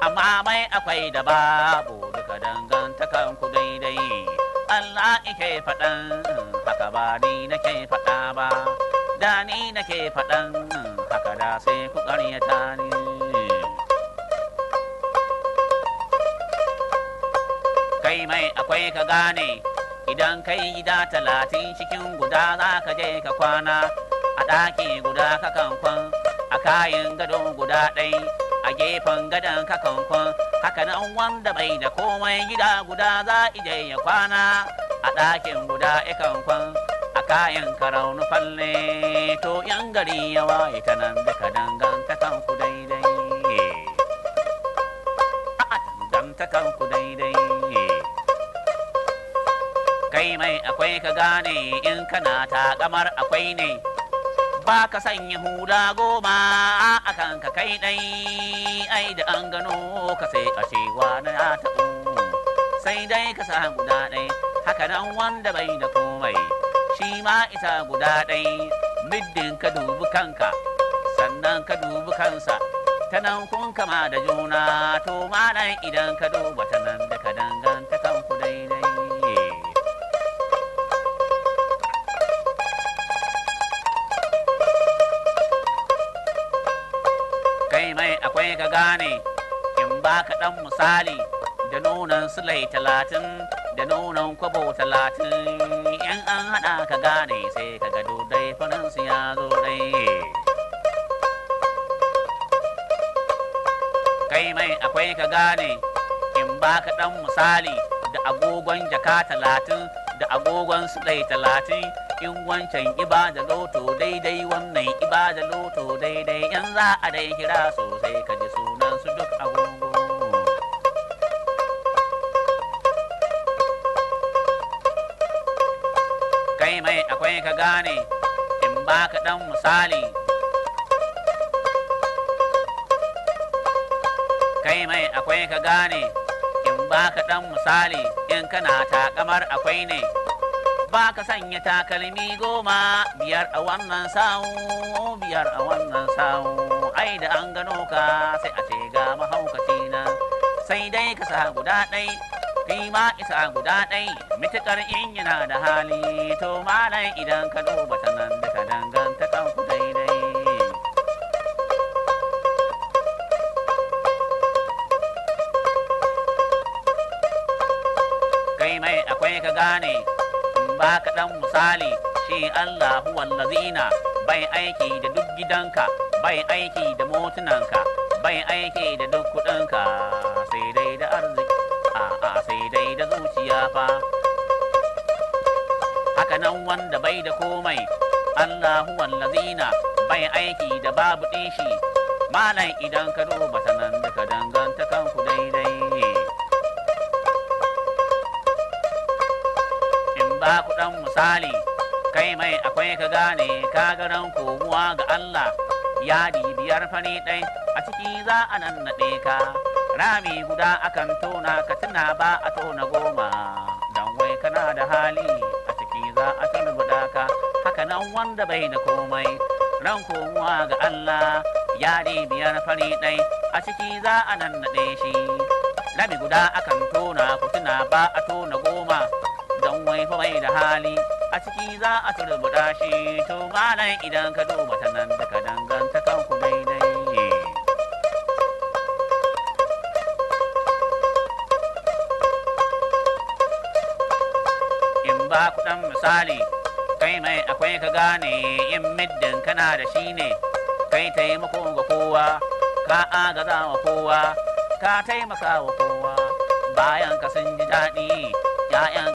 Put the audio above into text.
amma mai akwai da babu duka dangantakan ku daidai. Allah ike faɗan haka ba ni nake faɗa ba, da ni nake faɗan haka da sai ku ƙaryata ni. Kai mai akwai ka gane, idan kai gida 30 cikin guda za ka je ka kwana, a ɗaki guda ka kankwan, a kayan gado guda ɗai, a gefen gadon ka kankwan, haka nan wanda bai da komai gida guda za ije ya kwana, a ɗakin guda ya kankwan, a kayan karaunu falle. To yan gari yawa ita nan duka dangantakan ku daidai, a dangantakan ku daidai. Kai mai akwai ka gane, in kana taƙamar akwai ne, ba ka sanya hula 10 a kan ka kai ɗai, ai da an gano ka sai a cewa na ya taɓo, sai dai ka sa guda ɗai. Haka nan wanda bai da komai shi ma isa guda ɗai, middin ka dubi kanka sannan ka dubi kansa, ta nan kun kama da juna. To malam idan ka duba ta nan da ka danganta kanku daidai. Kai mai akwai ka gane, in ba ka ɗan misali da nunan sulai 30 da nunan kwabo 30, in an haɗa ka gane sai ka gado dai faransu ya zo dai. Kai mai akwai ka gane, in ba ka ɗan misali da agogon jaka 30 da agogon sulai 30, in wancan iba da loto daidai wannan iba da loto daidai, in za a dai kira sosai ka ji sunan su duk agogo. Kai mai akwai ka gane, in ba ka ɗan misali. Kai mai akwai ka gane, in ba ka ɗan misali, in kana taƙamar akwai ne, ba ka sanya takalmi 10, 5 a wannan sawu, 5 a wannan sawu, ai da an gano ka sai a ce ga mahaukaci na, sai dai ka sa guda ɗai, kai ma isa guda ɗai, mituƙar in yana da hali. To malam idan ka duba ta nan da ka danganta kanku daidai. Kai mai akwai ka gane, ba ka ɗan misali, shi Allahu wallazina bai aiki da duk gidanka, bai aiki da motunanka, bai aiki da duk kuɗinka, sai dai da arziki, a'a sai dai da zuciya fa. Haka nan wanda bai da komai, Allahu wallazina bai aiki da babu ɗishi, malam idan ka duba ta nan da ka danganta kanku daidai. Ba ku ɗan misali, kai mai akwai ka gane, ka garan komuwa ga Allah, yadi 5 fani ɗai, a ciki za a nan naɗe ka, rami guda akan tona ka tuna ba a tona 10, dan wai kana da hali, a ciki za a turbuɗa ka. Haka nan wanda bai da komai, ran komuwa ga Allah, yadi 5 fani ɗai, a ciki za a nan naɗe shi, rami guda akan tona ku tuna ba a tona 10, don wai fa mai da hali, a ciki za a turbuɗa shi. To malam idan ka duba ta nan da ka danganta kanku daidai. In ba ku ɗan misali, kai mai akwai ka gane, in middin kana da shi ne, kai taimako ga kowa, ka agaza wa kowa, ka taimaka wa kowa, bayan ka sun ji daɗi, 'ya'yan